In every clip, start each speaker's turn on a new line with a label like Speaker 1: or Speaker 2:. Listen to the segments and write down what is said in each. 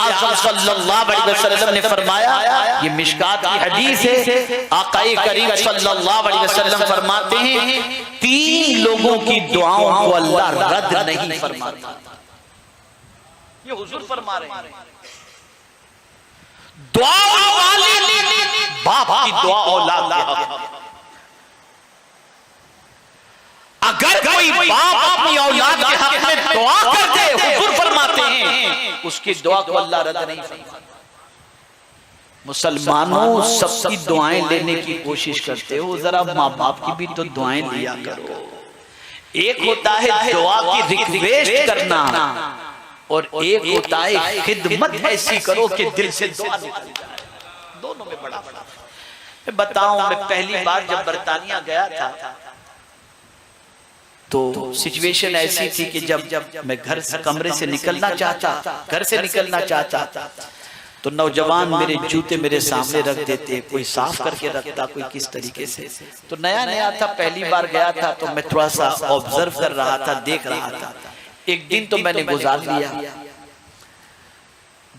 Speaker 1: आज़म सल्लल्लाहु अलैहि वसल्लम ने फरमाया, ये मिशकात की हदीस है, आक़ाए करीम सल्लल्लाहु अलैहि वसल्लम फरमाते हैं, 3 लोगों की दुआओं को अल्लाह रद्द नहीं फरमाता। ये हुजूर फरमा रहे हैं, दुआ बाप की दुआ औलाद के हक। अगर कोई बाप अपनी औलाद के हक में दुआ कर दे, हुजूर फरमाते हैं उसकी दुआ को अल्लाह रद्द नहीं फरमाता। मुसलमानों, सबकी दुआएं लेने की कोशिश करते हो, जरा माँ बाप की भी तो दुआएं लिया करो। एक होता है दुआ की रिक्वेस्ट करना और एक होता है खिदमत ऐसी करो कि दिल से दुआ निकल जाए। दोनों में बड़ा फर्क है। मैं बताऊं, मैं पहली बार जब बरतानिया गया था तो सिचुएशन ऐसी थी कि जब मैं घर से कमरे से निकलना चाहता, घर से निकलना चाहता तो नौजवान मेरे जूते मेरे सामने रख देते, कोई साफ करके रखता, कोई किस तरीके से। तो नया नया था, पहली बार गया था, तो मैं थोड़ा सा ऑब्जर्व कर रहा था, देख रहा था। एक दिन तो मैंने गुजार लिया,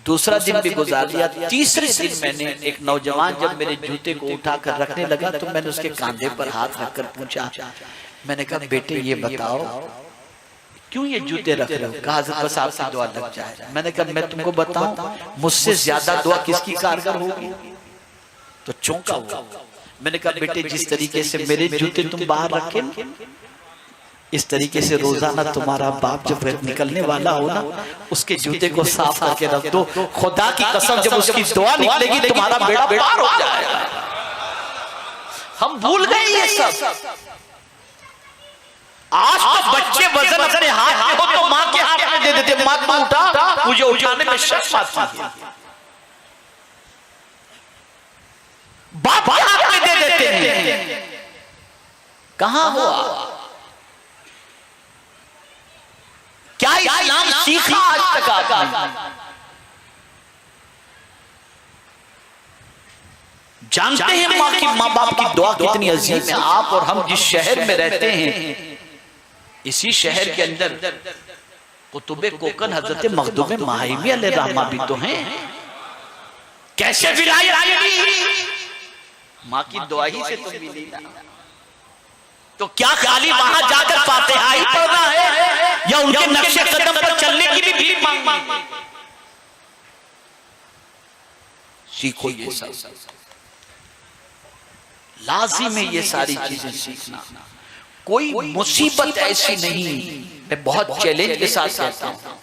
Speaker 1: दूसरा दिन भी गुजार लिया, तीसरे दिन मैंने एक नौजवान जब मेरे जूते को उठाकर रखने लगा तो मैंने उसके कांधे पर हाथ रखकर पूछा, मैंने कहा बेटे ये बताओ क्यों ये जूते रख रहे हो? कहा बस आपकी दुआ लग जाए। मैंने कहा मैं तुमको बताऊं मुझसे ज्यादा दुआ किसकी कारगर होगी? तो चौंका हुआ। मैंने कहा बेटे जिस तरीके से मेरे जूते तुम बाहर रखे इस तरीके से रोजाना तुम्हारा बाप जब निकलने वाला हो ना उसके जूते को साफ करके रख दो, खुदा की कसम जब उसकी दुआ निकलेगी तुम्हारा बेड़ा पार हो जाएगा। हम भूल गए ये सब। आज तो बच्चे वजन अपने हाथ में हो तो माँ के हाथ में दे देते, माँ को उठा, मुझे उठाने में शर्म आती है, बाप के हाथ में दे देते हैं। कहां हुआ? क्या इस्लाम सीखा आज तक आपने? जानते हैं माँ बाप की दुआ कितनी अजीम है। आप और हम जिस शहर में रहते हैं इसी शहर के अंदर कुतुबे कोकन हजरत मखदूम माहिमी अलैहिर्रहमा भी तो हैं। कैसे विलायत मिली? माँ की दुआ ही से तो मिली ना। तो क्या खाली वहां जाकर फातिहा ही पढ़ना है या उनके नक्शे कदम पर चलने की भी भीख मांगनी? सीखो ये सब, लाजिम है ये सारी चीजें सीखना। कोई मुसीबत ऐसी नहीं, मैं बहुत चैलेंज के साथ कहता हूं,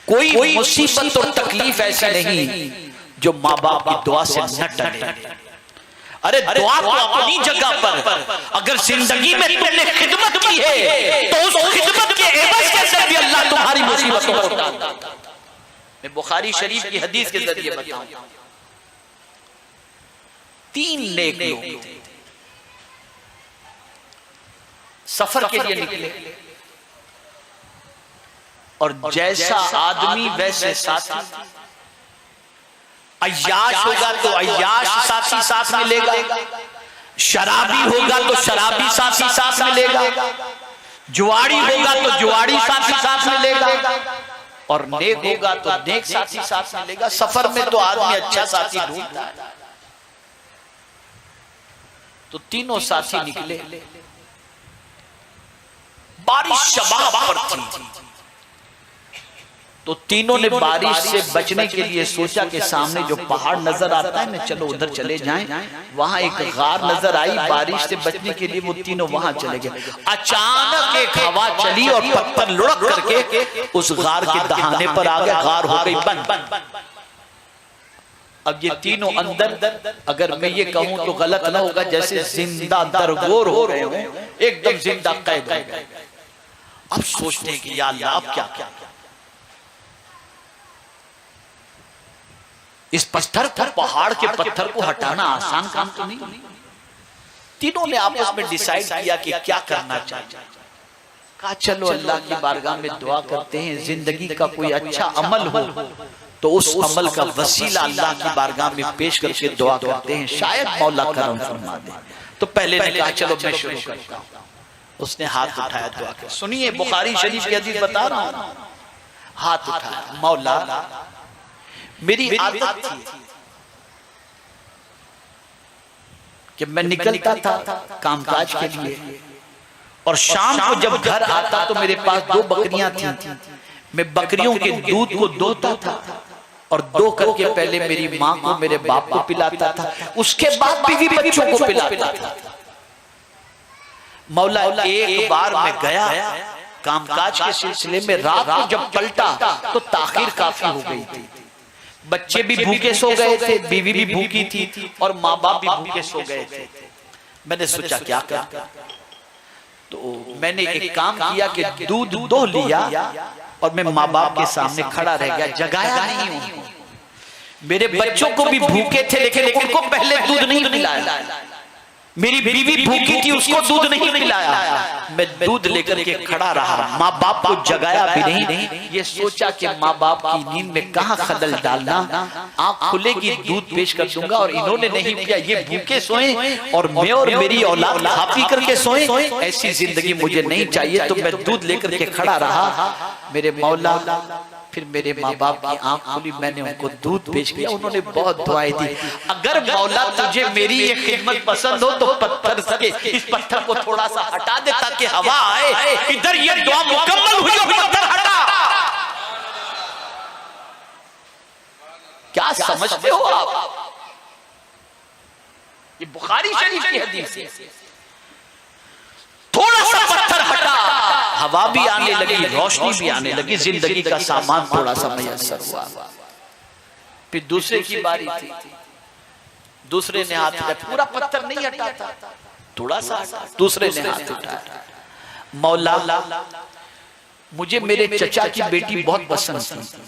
Speaker 1: कोई मुसीबत और तकलीफ ऐसी नहीं जो माँ बाप की दुआ से न टले। अरे दुआ तो अपनी जगह पर, अगर जिंदगी में तुमने खिदमत की है तो उस खिदमत के एवज के अंदर भी अल्लाह तुम्हारी मुसीबतों को टालता है। मैं बुखारी शरीफ की हदीस के जरिए बताऊं, 3 नेक लोग थे, सफर के लिए निकले और जैसा आदमी वैसे साथी। अय्याश होगा तो अय्याश साथी साथ मिलेगा, शराबी होगा तो शराबी साथी साथ मिलेगा, जुआड़ी होगा तो जुआड़ी साथी साथ मिलेगा और नेक होगा तो नेक साथी साथ मिलेगा। सफर में तो आदमी अच्छा साथी ढूंढता है। तो तीनों साथी निकले, बारिश शबाब पर थी, तो तीनों ने बारिश से बचने के लिए सोचा कि सामने जो पहाड़ नजर आता है ना, चलो उधर चले जाएं। वहां एक गार नजर आई, बारिश से बचने के लिए वो तीनों वहां चले गए। अचानक एक हवा चली और पत्थर लुढ़क करके उस गार के दहाने पर आ गया, गार हो गई बंद। अब ये तीनों अंदर, अगर मैं ये कहूं तो गलत ना होगा, जैसे जिंदा दरगोर हो रहे हो, एकदम जिंदा कैद हो गए। अब सोचते हैं कि या अल्लाह अब क्या क्या? इस पत्थर को, पहाड़ के पत्थर को हटाना आसान काम तो नहीं। तीनों ने आपस में डिसाइड किया कि क्या करना चाहिए। कहा चलो अल्लाह की बारगाह में दुआ करते हैं, जिंदगी का कोई अच्छा अमल हो तो उस अमल का वसीला अल्लाह की बारगाह में पेश करके दुआ करते हैं, शायद मौला करम फरमा दे। तो पहले ने कहा चलो मैं शुरू करता हूं। उसने हाथ उठाया, दुआ कर। सुनिए बुखारी शरीफ की हदीस बता रहा हूं। हाथ उठाया, मौला मेरी आदत थी कि मैं निकलता था कामकाज के लिए और शाम को जब घर आता तो मेरे पास 2 बकरियां थी। मैं बकरियों के दूध को दोता था और दो करके पहले मेरी माँ को मेरे बाप को पिलाता था, उसके बाद बीवी बच्चों को पिलाता था। मौला एक बार मैं गया कामकाज के सिलसिले में, रात को जब पलटा तो ताखिर काफी हो गई थी। बच्चे भी भूखे सो गए थे, बीवी भी भूखी थी और माँ बाप भी भूखे सो गए थे। मैंने सोचा क्या कर, तो मैंने एक काम किया कि दूध दो लिया और मैं माँ बाप के सामने खड़ा रह गया, जगाया नहीं हूं। मेरे बच्चों को भी भूखे थे लेकिन उनको पहले दूध नहीं पिलाया। मेरी बीवी भूखी थी, उसको दूध नहीं पिलाया। मैं दूध लेकर के खड़ा रहा, माँ बाप को जगाया भी नहीं। ये सोचा कि माँ बाप की नींद में कहाँ खलल डालना, आँख खुलेगी दूध पेश कर दूंगा और इन्होंने नहीं पिया, ये भूखे सोए और मैं और मेरी औलाद खा पी करके सोए। ऐसी जिंदगी मुझे नहीं चाहिए। तो मैं दूध लेकर के खड़ा रहा। मेरे मौला फिर मेरे माँ बाप की आंख खुली, मैंने उनको दूध पेश किया, उन्होंने बहुत दुआएं दी। अगर मौला तुझे मेरी ये खिदमत पसंद हो तो पत्थर से इस पत्थर को थोड़ा सा हटा दे ताकि हवा आए, इधर ये दुआ मुकम्मल हुई हो, पत्थर हटा। क्या समझते हो आप? ये बुखारी शरीफ की हदीस है। थोड़ा सा पत्थर हटा, हवा भी आने लगी, रोशनी भी आने लगी, जिंदगी का सामान थोड़ा सा मैसर हुआ। फिर दूसरे की बारी थी, दूसरे ने हाथ उठाया, पूरा पत्थर नहीं हटा था, थोड़ा सा हटा, दूसरे ने हाथ उठाया। मौला मुझे मेरे चचा की बेटी बहुत पसंद थी,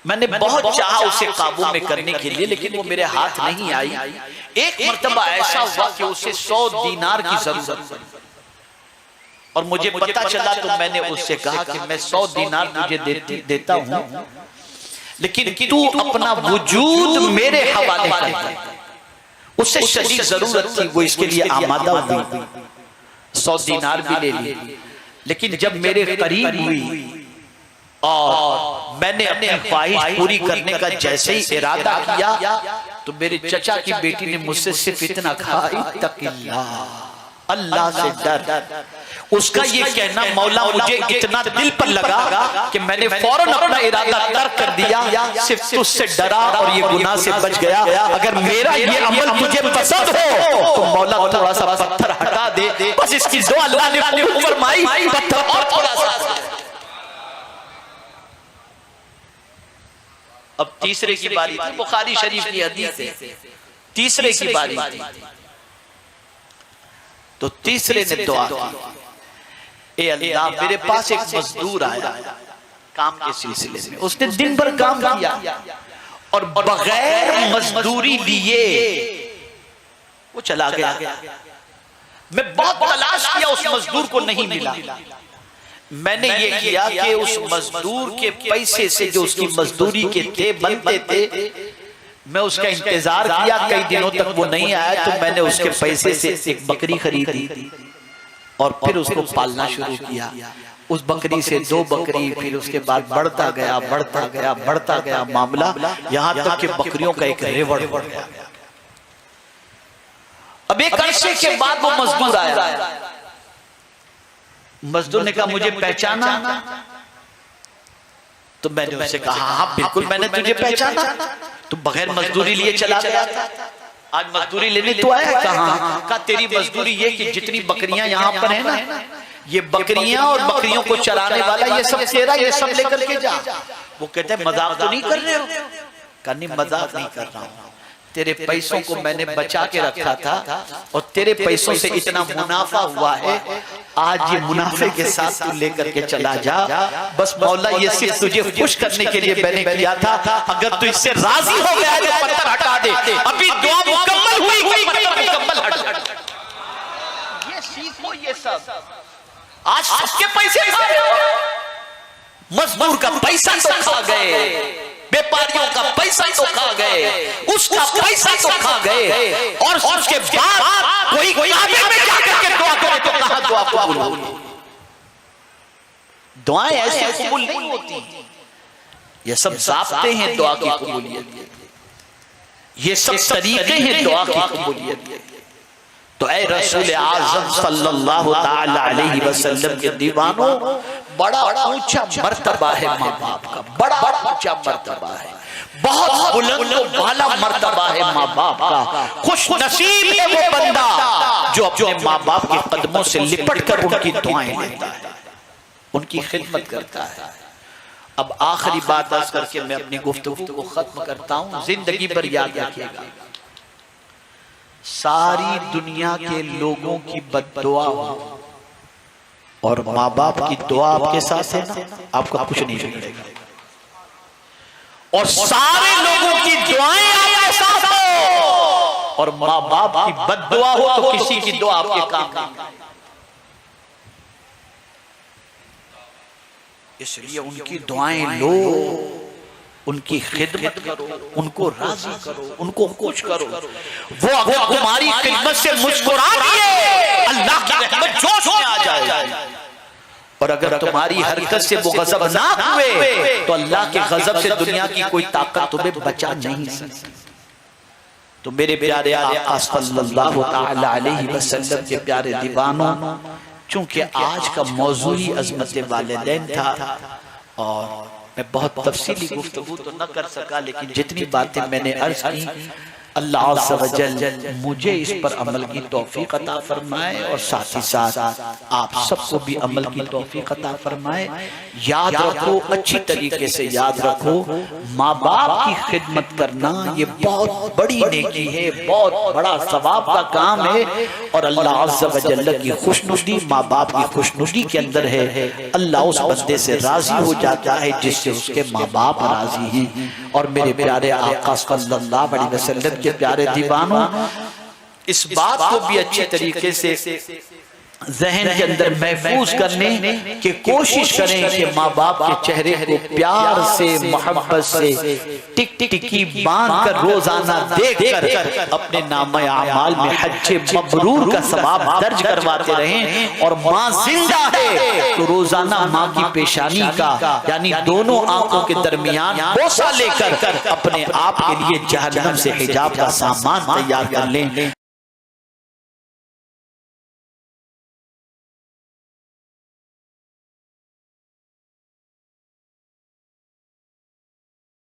Speaker 1: मैंने बहुत चाहा उसे काबू में करने के लिए, लेकिन वो मेरे हाथ नहीं आई। एक मर्तबा ऐसा हुआ कि उसे 100 दीनार की जरूरत पड़ी और मुझे पता चला, तो मैंने उससे कहा कि मैं 100 दीनार तुझे देता हूं, लेकिन तू अपना वजूद मेरे हवाले कर दे। उससे शदीद जरूरत थी, वो इसके लिए आमादा हुई, 100 दीनार भी ले ली। लेकिन जब मेरे करीब हुई और मैंने अपनी ख्वाहिश पूरी करने का जैसे ही इरादा किया, तो मेरे चचा की बेटी ने मुझसे सिर्फ इतना कहा, इत्तक़िल्लाह, अल्लाह से डर। उसका ये कहना मौला मुझे इतना दिल पर लगा कि मैंने फौरन अपना इरादा तर्क कर दिया, सिर्फ तुझसे डरा और ये गुनाह से बच गया। अगर मेरा ये अमल तुझे पसंद हो तो मौला थोड़ा सा पत्थर हटा दे, बस इसकी दुआ अल्लाह ने कबूल फरमाई, पत्थर और थोड़ा सा। अब तीसरे की बारी थी, बुखारी शरीफ की हदीस है, तीसरे की बारी थी। तो तीसरे ने दुआ की, ए अल्लाह मेरे पास एक मजदूर आया काम के सिलसिले में, उसने दिन भर काम किया और बगैर मजदूरी लिए वो चला गया। मैं बहुत तलाश किया, उस मजदूर को नहीं मिला। मैंने ये किया कि उस मजदूर के पैसे से जो उसकी मजदूरी के थे बनते थे, मैं उसका इंतजार किया, कई दिनों तक वो नहीं आया, तो मैंने उसके पैसे से एक बकरी खरीदी और फिर उसको पालना शुरू किया। उस बकरी से 2 बकरी, फिर उसके बाद बढ़ता गया बढ़ता गया बढ़ता गया मामला, यहां तक कि बकरियों का एक रेवड़ बढ़ गया। अब एक अरसे के बाद वो मजदूर आया। मजदूर ने कहा मुझे पहचाना? तो मैंने उससे कहा हाँ बिल्कुल मैंने तुझे पहचाना, तू बगैर मजदूरी लिए चला गया था, आज मजदूरी लेने तू आया? कहा तेरी मजदूरी ये कि जितनी बकरियां यहाँ पर है ना, ये बकरियां और बकरियों को चराने वाला ये सब तेरा, ये सब लेकर के जा। वो कहते हैं मजाक तो नहीं कर रहे हो? कहा नहीं मजाक नहीं कर रहा हूँ, तेरे पैसों को मैंने बचा के रखा था और तेरे पैसों से इतना मुनाफा हुआ है, आज ये मुनाफे के साथ तू लेकर के चला जा। बस मौला ये सिर्फ तुझे खुश करने के लिए मैंने किया था, अगर तू इससे राजी हो गया तो पत्थर हटा दे। अभी दुआ मुकम्मल हुई, पत्थर मुकम्मल हट। ये सीखो, ये सब आज सबके पैसे खा रहे हो, मजदूर का पैसा तो खा गए, व्यापारियों का पैसा तो खा गए, उसका पैसा तो खा गए, और उसके बाद कोई काबे में जाकर के दुआ करे तो कहां दुआ कबूल होगी? दुआएं ऐसे कबूल नहीं होती। ये सब ज़ाब्ते हैं दुआ की कबूलियत के, ये सब तरीके हैं दुआ की कबूलियत के। तो ऐ रसूल आज़म सल्लल्लाहु ताला अलैहि वसल्लम के दीवानों, बड़ा ऊंचा मर्तबा है माँ बाप का, बड़ा ऊंचा मर्तबा है, बहुत बुलंद वाला मर्तबा है माँ बाप का। खुश नसीब है वो बंदा जो अपने माँ बाप के कदमों से लिपट कर उनकी दुआएं लेता है, उनकी खिदमत करता है। अब आखिरी बात अर्ज करके मैं अपनी गुफ्तगू को खत्म करता हूँ। जिंदगी भर याद रखिएगा, सारी दुनिया के लोगों की बद्दुआ और माँ बाप की दुआ आपके साथ है ना, आपका कुछ नहीं बिगड़ेगा। और सारे लोगों की दुआएं आपके साथ हो और माँ बाप की बद्दुआ हो तो किसी की दुआ आपके काम नहीं। इसलिए उनकी दुआएं लो, उनकी खिदमत करो, उनको राजी करो, उनको खुश करो। वो अगर तुम्हारी खिदमत से मुस्कुरा दिए, अल्लाह की रहमत जोश में आ जाए। और अगर तुम्हारी हरकत से वो गजब ना हुए तो अल्लाह के गजब से दुनिया की कोई ताकत तुम्हें बचा नहीं सकती। तो मेरे प्यारे आका सल्लल्लाहु ताला अलैहि वसल्लम के प्यारे दीवानों, चूंकि आज का मौजू ही अज़मत वालिदैन था और मैं बहुत तफसीली गुफ्तगू तो न कर सका, लेकिन जितनी बातें मैंने अर्ज की अल्लाह अज़्ज़ व जल मुझे इस पर अमल की तौफीक अता फरमाए और साथ ही साथ आप सबको भी अमल की तौफीक अता फरमाए। याद रखो, अच्छी तरीके से याद रखो, माँ बाप की खिदमत करना ये बहुत बड़ी नेकी है, बहुत बड़ा सवाब का काम है। और अल्लाह अज़्ज़ व जल की खुशनुदी, माँ बाप की खुशनुदी के अंदर है। अल्लाह उस बंदे से राजी हो जाता है जिससे उसके माँ बाप राजी हैं। और मेरे प्यारे आका सल्लल्लाहु अलैहि वसल्लम के प्यारे दीवानों, इस बात को भी अच्छे तरीके से ज़हन के अंदर महफूज करने की कोशिश करें कि माँ बाप के चेहरे को प्यार से, मोहब्बत से टिक टिकी बांध कर रोजाना देख कर अपने नामे आमाल में हज्जे मबरूर का सवाब दर्ज करवाते रहें। और माँ जिंदा है तो रोजाना माँ की पेशानी का यानी दोनों आंखों के दरमियान बोसा लेकर अपने आप के लिए जहन्नम से हिजाब का सामान तैयार कर लें।